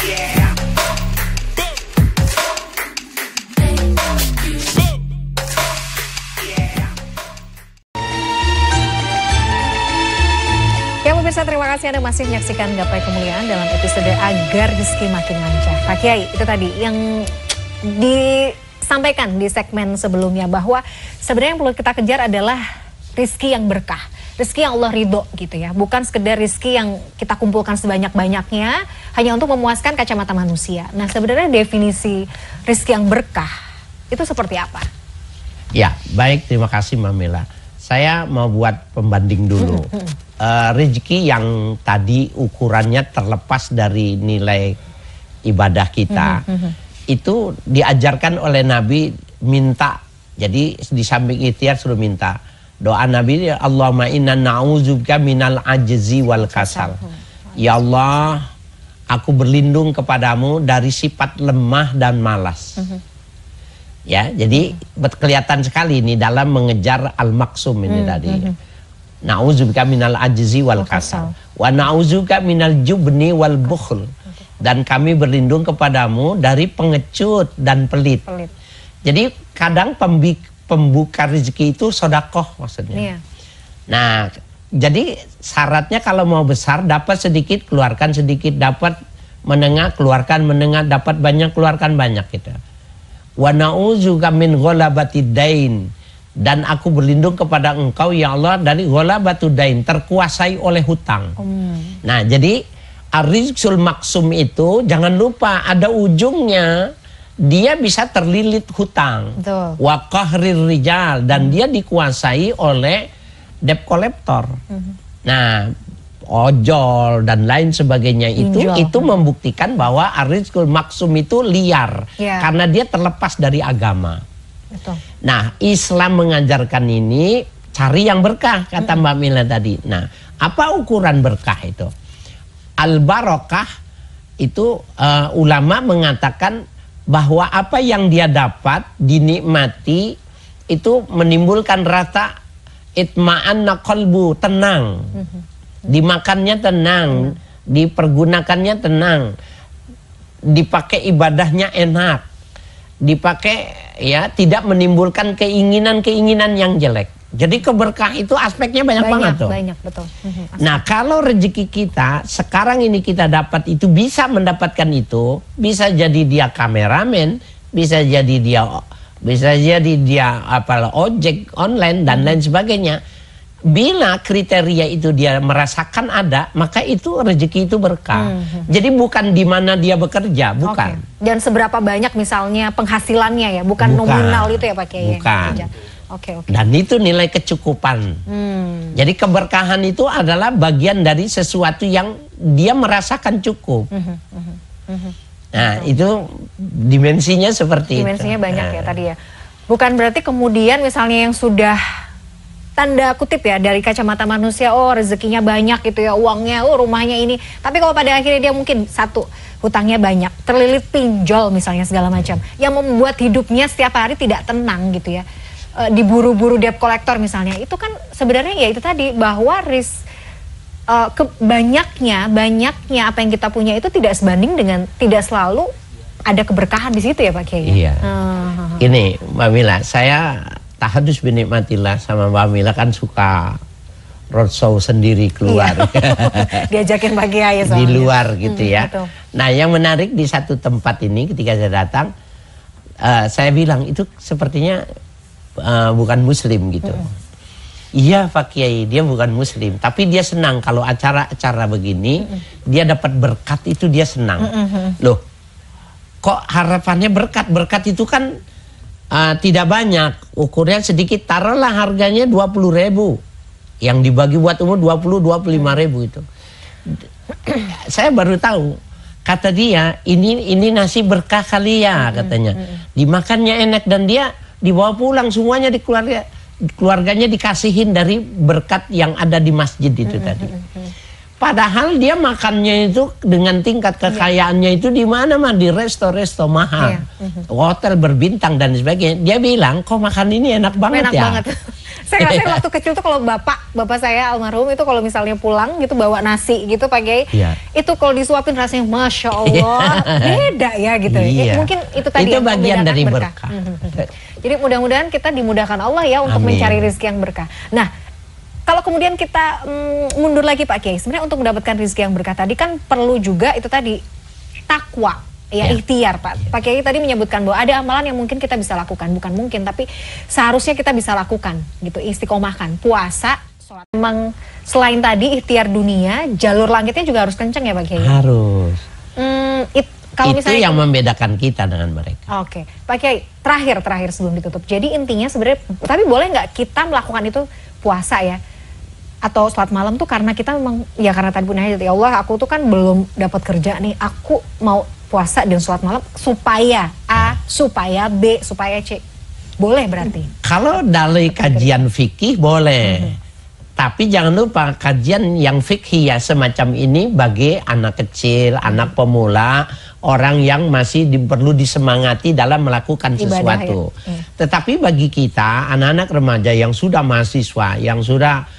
Pemirsa, terima kasih Anda masih menyaksikan Gapai Kemuliaan dalam episode Agar Rezeki Makin Lancar. Pak Kiai, itu tadi yang disampaikan di segmen sebelumnya bahwa sebenarnya yang perlu kita kejar adalah rezeki yang berkah, rezeki yang Allah ridho gitu ya. Bukan sekedar rezeki yang kita kumpulkan sebanyak-banyaknya hanya untuk memuaskan kacamata manusia. Nah, sebenarnya definisi rezeki yang berkah itu seperti apa? Ya, baik, terima kasih Mbak Mila. Saya mau buat pembanding dulu. Rezeki yang tadi ukurannya terlepas dari nilai ibadah kita, itu diajarkan oleh Nabi minta. Jadi di samping ikhtiar suruh minta. Doa Nabi, Allahumma inna na'udzubika minal ajzi wal kasal. Ya Allah, aku berlindung kepadamu dari sifat lemah dan malas. Ya, jadi kelihatan sekali ini dalam mengejar al-maksum ini tadi. Na'udzubika minal ajzi wal kasal wa na'udzubika minal jubni wal bukhl. Dan kami berlindung kepadamu dari pengecut dan pelit. Jadi kadang pembuka rezeki itu sedekah maksudnya. Nah, jadi syaratnya kalau mau besar dapat sedikit keluarkan sedikit, dapat menengah keluarkan menengah, dapat banyak keluarkan banyak gitu. Wa na'udzubika min ghalabatid dain. Dan aku berlindung kepada engkau ya Allah dari ghalabatud dain, terkuasai oleh hutang. Nah, jadi ar-rizqul maksum itu jangan lupa ada ujungnya, dia bisa terlilit hutang. Wa qahrir rijal, dan dia dikuasai oleh debt collector. Nah, ojol dan lain sebagainya itu membuktikan bahwa ar-rizqul maksum itu liar karena dia terlepas dari agama. Nah, Islam mengajarkan ini cari yang berkah kata Mbak Mila tadi. Nah, apa ukuran berkah itu? Al-barokah itu ulama mengatakan bahwa apa yang dia dapat dinikmati itu menimbulkan rasa itma'anna qalbu, tenang. Dimakannya tenang, dipergunakannya tenang, dipakai ibadahnya enak, dipakai ya tidak menimbulkan keinginan-keinginan yang jelek. Jadi keberkah itu aspeknya banyak banget tuh. Banyak, betul. Nah, kalau rezeki kita sekarang ini kita dapat itu bisa mendapatkan itu, bisa jadi dia kameramen, bisa jadi dia apalah ojek online dan lain sebagainya. Bila kriteria itu dia merasakan ada, maka itu rezeki itu berkah. Jadi bukan di mana dia bekerja, bukan. Dan seberapa banyak misalnya penghasilannya ya, bukan nominal itu ya Pak Kiai. Bukan. Dan itu nilai kecukupan. Jadi keberkahan itu adalah bagian dari sesuatu yang dia merasakan cukup. Nah, itu dimensinya seperti dimensinya banyak ya tadi ya. Bukan berarti kemudian misalnya yang sudah tanda kutip ya dari kacamata manusia, oh rezekinya banyak gitu ya, uangnya, oh rumahnya ini. Tapi kalau pada akhirnya dia mungkin satu, hutangnya banyak, terlilit pinjol misalnya segala macam, yang membuat hidupnya setiap hari tidak tenang gitu ya. Diburu-buru debt collector misalnya, itu kan sebenarnya ya itu tadi bahwa banyaknya apa yang kita punya itu tidak sebanding dengan, tidak selalu ada keberkahan di situ ya Pak Kiai. Iya. Ini Mbak Mila, saya tahadus binikmatillah sama Mbak Mila kan suka roadshow sendiri keluar. Diajakin Pak Kiai di luar gitu ya. Betul. Nah, yang menarik di satu tempat ini ketika saya datang, saya bilang itu sepertinya bukan muslim gitu. Iya Pak Kiai, dia bukan muslim, tapi dia senang kalau acara-acara begini, dia dapat berkat itu dia senang. Loh, kok harapannya berkat itu kan tidak banyak, ukurnya sedikit, taruhlah harganya 20.000, yang dibagi buat umur 25.000 itu. Saya baru tahu, kata dia ini nasi berkah kali ya katanya, dimakannya enak dan dia dibawa pulang semuanya di keluarganya dikasihin dari berkat yang ada di masjid itu tadi. Padahal dia makannya itu dengan tingkat kekayaannya itu di mana mah, di resto-resto mahal, hotel berbintang dan sebagainya. Dia bilang kok makan ini enak banget ya. Saya ngerasain waktu kecil tuh kalau bapak saya almarhum itu kalau misalnya pulang gitu bawa nasi gitu Pak Kiai, itu kalau disuapin rasanya Masya Allah beda ya gitu. Mungkin itu tadi itu bagian dari berkah. Jadi mudah-mudahan kita dimudahkan Allah ya untuk mencari rezeki yang berkah. Nah, kalau kemudian kita mundur lagi Pak Kiai, sebenarnya untuk mendapatkan rezeki yang berkah tadi kan perlu juga itu tadi takwa, ya ikhtiar Pak. Pak Kiai tadi menyebutkan bahwa ada amalan yang mungkin kita bisa lakukan, bukan mungkin tapi seharusnya kita bisa lakukan gitu, istiqomahkan, puasa, sholat. Memang selain tadi ikhtiar dunia, jalur langitnya juga harus kenceng ya Pak Kiai? Harus. Kalau itu misalnya yang membedakan kita dengan mereka. Oke, Pak Kiai, terakhir sebelum ditutup. Jadi intinya sebenarnya, tapi boleh nggak kita melakukan itu puasa ya? Atau sholat malam tuh karena kita memang, ya karena tadi punya hajat, ya Allah aku tuh kan belum dapat kerja nih, aku mau puasa dan sholat malam supaya A, supaya B, supaya C. Boleh berarti? Kalau dari kajian fikih boleh. Tapi jangan lupa kajian yang fikih ya semacam ini bagi anak kecil, anak pemula, orang yang masih perlu disemangati dalam melakukan sesuatu. Tetapi bagi kita anak-anak remaja yang sudah mahasiswa, yang sudah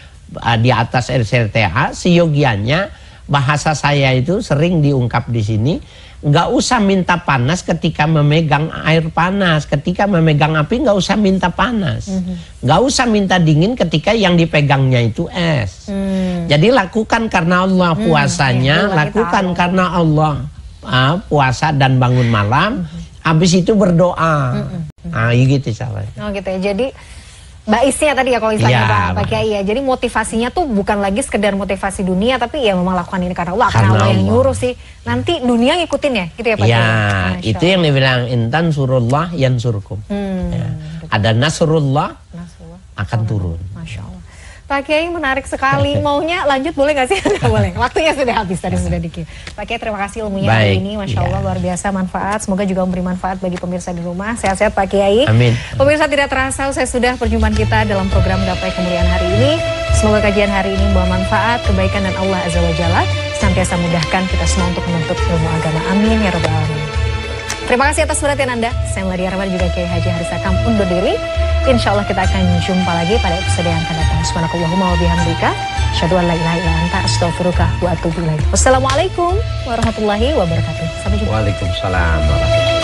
di atas RCTA, seyogianya bahasa saya itu sering diungkap di sini, nggak usah minta panas ketika memegang air panas, ketika memegang api nggak usah minta panas, nggak usah minta dingin ketika yang dipegangnya itu es. Jadi lakukan karena Allah puasanya, lakukan karena Allah puasa dan bangun malam, habis itu berdoa. Gitu caranya. Oh gitu ya. Jadi baisnya tadi ya kalau istilahnya Pak Kiai ya. Jadi motivasinya tuh bukan lagi sekedar motivasi dunia, tapi ya memang lakukan ini karena Allah. Karena Allah yang nyuruh sih. Nanti dunia ngikutin ya, gitu ya Pak Kiai. Ya, itu yang dibilang intan surullah yansurkum. Ada nasrullah akan turun. Masya Allah. Pak Kiai menarik sekali. Maunya lanjut boleh nggak sih? Nggak boleh. Waktunya sudah habis tadi sudah dikit. Pak Kiai terima kasih ilmunya hari ini. Masya Allah luar biasa manfaat. Semoga juga memberi manfaat bagi pemirsa di rumah. Sehat-sehat Pak Kiai. Amin. Pemirsa tidak terasa saya sudah perjumpaan kita dalam program Gapai Kemuliaan hari ini. Semoga kajian hari ini membawa manfaat, kebaikan dan Allah Azza wa Jalla senantiasa mudahkan kita semua untuk menuntut ilmu agama. Amin ya rabbal alamin. Terima kasih atas perhatian Anda. Saya Meladia Rahman juga Kiai Haji Harisa Kam undur diri. Insya Allah kita akan jumpa lagi pada episode yang akan datang. Subhanakallahumma wa bihamdika asyhadu an la ilaha illa anta astaghfiruka wa atubu ilaik. Wassalamualaikum warahmatullahi wabarakatuh. Sampai jumpa. Waalaikumsalam warahmatullahi wabarakatuh.